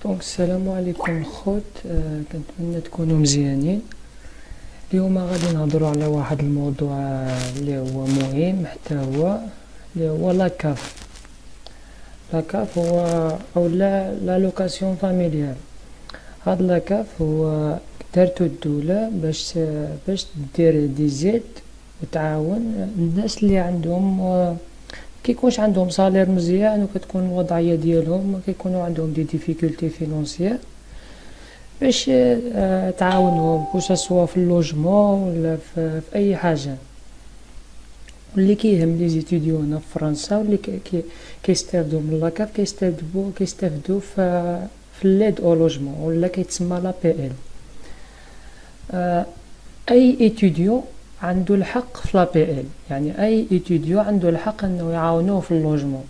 دونك السلام عليكم خوت. كنتمنى تكونوا مزيانين. اليوم غادي نهضروا على واحد الموضوع اللي هو مهم حتى هو اللي هو لاكاف هو او لا لوكاسيون فاميليال. هاد لاكاف هو دارتو الدولة باش دير دي زيد وتعاون الناس اللي عندهم كيكونش عندهم صالير مزيان وكتكون الوضعيه ديالهم كيكونوا عندهم دي ديفيكولتي فينونسيير باش تعاونهم كوش سوا في اللوجمون ولا في اي حاجه. واللي كيهم لي زيتيديو هنا في فرنسا واللي كيستافدوا من لاكاف كيستافدوا في ليد او لوجمون ولا كيتسمى لا بي ال. اي ايتيديو عنده الحق في لا بي ال، يعني اي ايتيديو عنده الحق انه يعاونوه في اللوجمون.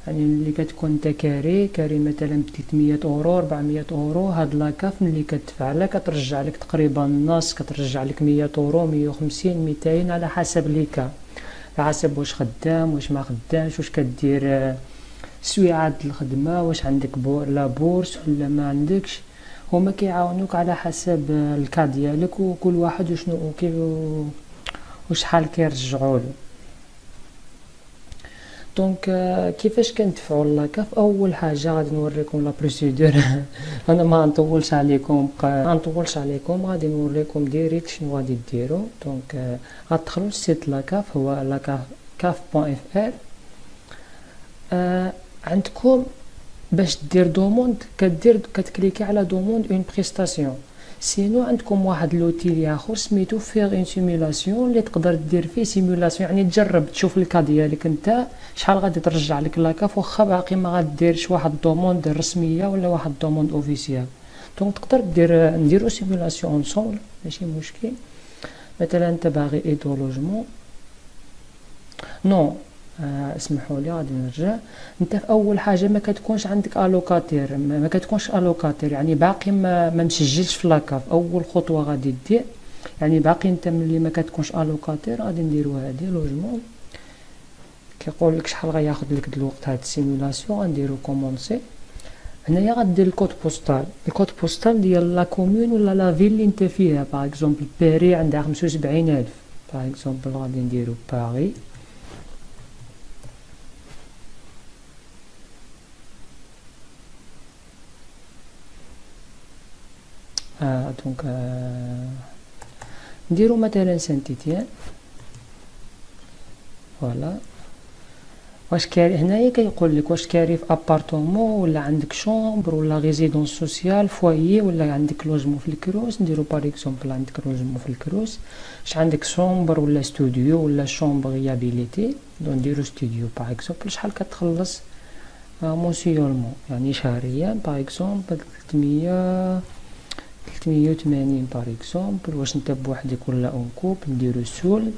يعني اللي كتكون انت كاري مثلا ب 300 اورو 400 اورو، هاد لاكاف ملي كتدفع لها كترجع لك تقريبا النص، كترجع لك 100 اورو 150 200 على حسب ليكا، على حسب واش خدام واش ما خدامش، واش كدير سويعات الخدمه، واش عندك لا بورس ولا ما عندكش. هما كيعاونوك على حسب الكا ديالك وكل واحد وشنو وشحال كيرجعوا له. دونك كيفاش كندفعوا لاكاف؟ اول حاجه غادي نوريكم لا بروسيدور. انا ما نطولش عليكم غادي نوريكم ديريكت شنو غادي ديروا. دونك غتدخلوا للسيت لاكاف، هو لاكاف.fr. عندكم باش دير دوموند كتكليكي على دوموند اون بريستاسيون. سينو عندكم واحد لوتيل اخر سميتو فيغ اون سيمولاسيون اللي تقدر دير فيه سيمولاسيون، يعني تجرب تشوف الكا ديالك انت شحال غادي ترجع لك لاكاف، واخا باقي ما غاديرش واحد دوموند رسميه ولا واحد دوموند اوفيسيال. دونك تقدر نديرو سيمولاسيون اونصومبل ماشي مشكل. مثلا انت باغي ايدو لوجمون نو اسمحوا لي غادي نرجع. انت في اول حاجه ما كتكونش عندك الوكاتير، ما كتكونش الوكاتير يعني باقي ما مسجلش في لاكاف. اول خطوه غادي دير يعني باقي انت ملي ما كتكونش الوكاتير غادي نديرو هادي لوجمون. كيقول لك شحال غياخذ لك الوقت هاد السيمولاسيون. غنديرو كومونسي. هنايا غدير الكود بوستال ديال لا كومون ولا لا فيل اللي انت فيها. باغ اكزومبل باري عندها 75000 باغ اكزومبل، غادي نديرو باري. دونك نديرو مثلا سانتيتيان. فوالا واش كاري هنايا كيقول لك واش كاري في ابارتومون ولا عندك شومبر ولا ريزيدونس سوسيال فوايي ولا عندك لوجمون في الكروس. نديرو باغ اكزومبل عندك لوجمون في الكروس. واش عندك شومبر ولا ستوديو ولا شومبر غيابيليتي. نديرو ستوديو باغ اكزومبل. شحال كتخلص موسيولمون يعني شهريا باغ اكزومبل 380 باغ اكزومبل. واش انت بوحدك ولا اون كوب. نديرو سول.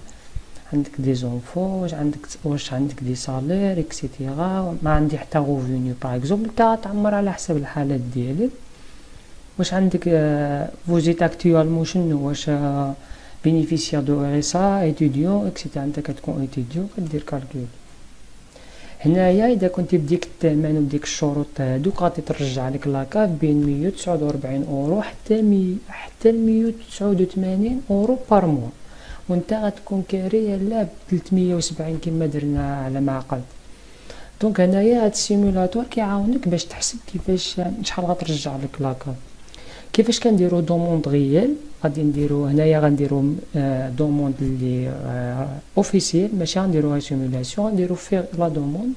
عندك دي زونفو واش عندك دي صالير اكسيتيرا. ما عندي حتى غوفونيو باغ اكزومبل. تا تعمر على حسب الحالات ديالك. واش عندك فوزيت اكطوالمون شنو، واش بينيفيسيير دو ار اس ا ايتيديون اكسيتيرا. انت كتكون ايتيديون كدير كالكول. هنايا اذا كنتي بديك الثمن وبديك الشروط هادوك غادي ترجع لك لاكاف بين 149 اورو حتى 189 اورو بار موا. وانت غتكون كاري لا ب 370 كما درنا على ما عقلت. دونك هنايا هاد السيمولاتور كيعاونك باش تحسب كيفاش شحال غترجع لك لاكاف. كيفاش كنديرو دوموند غيال. غادي نديرو هنايا غنديرو دوموند اللي اوفيسيال ماشي غنديروها سيمولاسيون. غنديرو فيغ لا دوموند.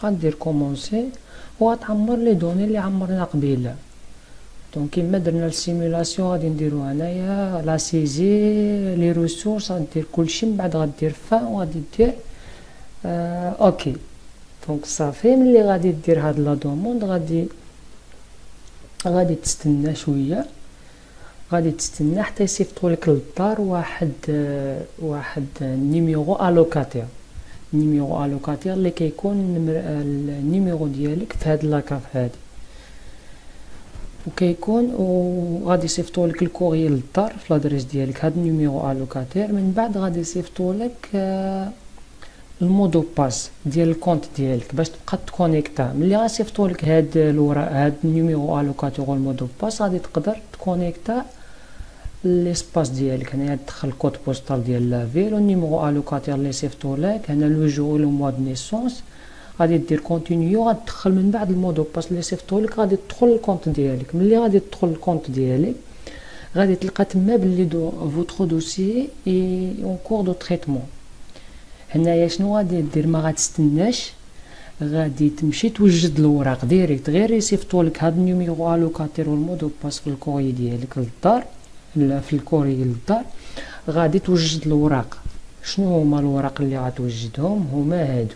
غندير كومونسي وغتعمر لي دوني اللي عمرنا قبيله. دونك كيما درنا السيمولاسيون غادي نديرو هنايا لا سيزي لي ريسورس. غدير كلشي من بعد غدير فان وغادي دير اوكي. دونك صافي ملي غادي دير هاد لا دوموند غادي تستنى شويه. غادي تستنى حتى يصيفطوا لك للدار واحد نيميرو الوكاتير. نيميرو الوكاتير اللي كيكون النيميرو ديالك في هاد لاكاف هادي وكيكون وغادي يصيفطوا لك الكوريي للدار في لادريس ديالك. هاد النيميرو الوكاتير من بعد غادي يصيفطوا لك المودو باس ديال الكونت ديالك باش تبقى تكونيكتا. ملي غيصيفطولك هاد الوراق هاد النيميرو الوكاتور والمودو باس غادي تقدر تكونيكتا ليسباس ديالك. هنايا تدخل الكود بوستال ديال لا فيل والنيميرو الوكاتور اللي صيفطولك، هنا لو جور لو موا دو نيسونس، غادي دير كونتينيو، غتدخل من بعد المودو باس اللي صيفطولك غادي تدخل الكونت ديالك. ملي غادي تدخل الكونت ديالك غادي تلقى تما بلي فوتر دوسيي اي اون كور دو تريتمون. هنايا شنو غادي دير؟ ما غاتستناش، غادي تمشي توجد الوراق ديريكت، غير يصيفطولك هاد النيميرو الوكاتير والمودو باس في الكوري ديالك للدار، في الكوري للدار غادي توجد الوراق. شنو هما الوراق اللي غتوجدهم؟ هما هادو.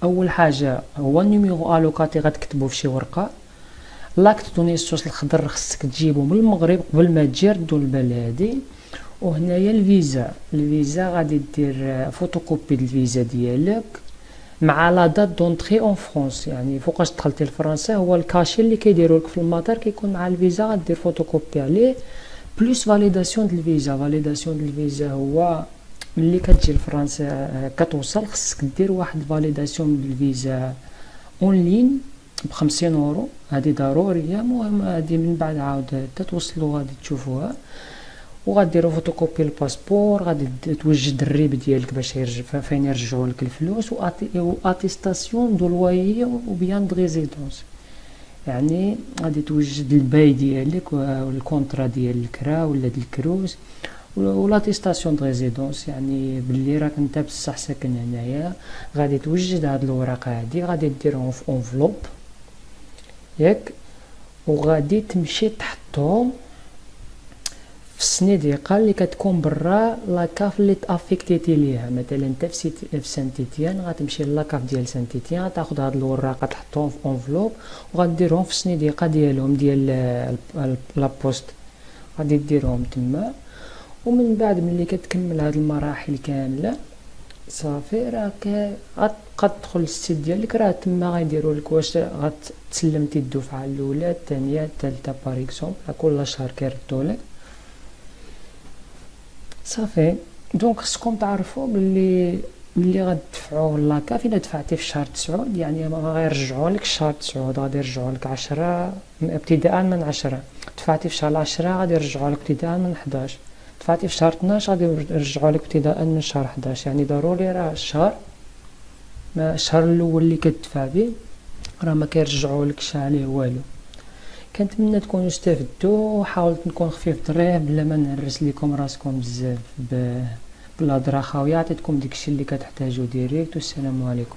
اول حاجه هو النيميرو الوكاتير غتكتبو في شي ورقه. لاكت دو نيسونس الخضر خصك تجيبو من المغرب قبل ما تجي ردو للبلادي. وهنايا الفيزا غادي دير فوتوكوبي الفيزا ديالك مع لا دات دونطري اون فرانس، يعني فوقاش دخلتي لفرنسا هو الكاشي اللي كيديرولك في المطار كيكون مع الفيزا، غدير فوتوكوبي عليه بلوس فاليداسيون ديال الفيزا. فاليداسيون ديال الفيزا هو ملي كتجي لفرنسا كتوصل خصك دير واحد فاليداسيون ديال الفيزا اون لين ب50 اورو، هذه ضروريه. المهم هذه من بعد عاود تتوصلوا غادي تشوفوها، وغاديروا فوتوكوبي الباسبور، غادي توجد الريب ديالك باش يرجع فين يرجعوا لك الفلوس، واتيستاسيون دو لوايي وبيان دو ريزيدونس، يعني غادي توجد الباي ديالك والكونطرا ديال الكرا ولا ديال الكروز ولاتيستاسيون دو ريزيدونس، يعني باللي راك انت بصح ساكن هنايا. غادي توجد هاد الوراق هادي، غادي ديرهم في انفلوب ياك، وغادي تمشي تحطهم في السنيديقه اللي كتكون برا لاكاف اللي تافيكتيتي ليها. مثلا انت في سان تيتيان غتمشي لاكاف ديال سان تيتيان، غتاخذ هاد الوراق تحطهم في انفلوب وغديرهم في السنيديقه ديالهم ديال لابوست، غادي ديرهم تما. ومن بعد ملي كتكمل هاد المراحل كامله صافي راك غتبقى تدخل للسيت ديالك، راه تما غيديروا لك واش غتسلمتي الدفعه الاولى الثانيه الثالثه باغ اكزومبل، كل شهر كيردوا لك صافي. دونك خصكم تعرفوا باللي ملي غتدفعوا لاكاف الا دفعتي في شهر 9 يعني ما غيرجعوا لك شهر 9، غادي يرجعوا لك 10 ابتداء من 10. دفعتي في شهر 10 غادي يرجعوا لك ابتداء من 11. دفعتي في شهر 12 غادي يرجعوا لك ابتداء من شهر 11. يعني ضروري راه الشهر الاول اللي كتدفع به راه ما كيرجعوا لكش عليه والو. كنتمنى تكونوا استفدتوا، وحاولت نكون خفيف الظريف بلا ما نهرس لكم راسكم بزاف بالهضره خاويه. عطيتكم داكشي اللي كتحتاجوا ديريكت، والسلام عليكم.